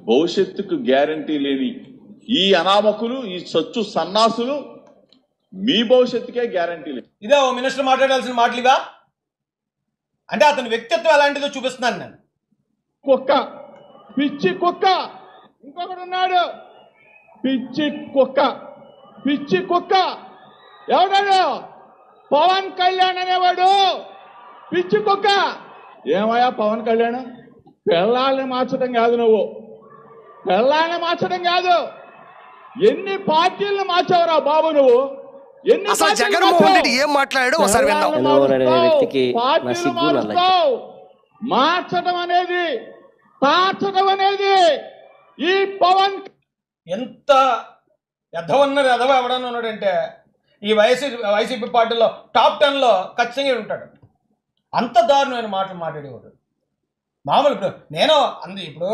భవిష్యత్తుకు గ్యారంటీ లేని ఈ అనామకులు, ఈ సచ్చు సన్నాసులు మీ భవిష్యత్తుకే గ్యారంటీ లేదు. ఇదే ఓ మినిస్టర్ మాట్లాడాల్సిన మాటలుగా అంటే అతని వ్యక్తిత్వం ఎలాంటిదో చూపిస్తున్నాను నేను. కుక్క, పిచ్చి కుక్క. ఇంకొకడు ఉన్నాడు, పిచ్చి కుక్క. పిచ్చి కుక్క ఎవడాడు? పవన్ కళ్యాణ్ అనేవాడు పిచ్చి కుక్క. ఏమయ్యా పవన్ కళ్యాణ్, పిల్లల్ని మార్చడం కాదు, నువ్వు పిల్లల్ని మార్చడం కాదు, ఎన్ని పార్టీలను మార్చావురా బాబు నువ్వు? ఎన్ని అసలు జగన్మోహన్ రెడ్డి ఏం మాట్లాడాడు ఒకసారి విందాం. మార్చడం అనేది, మార్చడం అనేది ఈ పవన్ ఎంత ఎదవన్నారు, ఎదవ ఎవడన్నా ఉన్నాడంటే ఈ వైసీపీ పార్టీలో టాప్ 10లో ఖచ్చితంగా ఉంటాడు. అంత దారుణమైన మాటలు మాట్లాడేవాడు. మామూలు ఇప్పుడు నేను ఇప్పుడు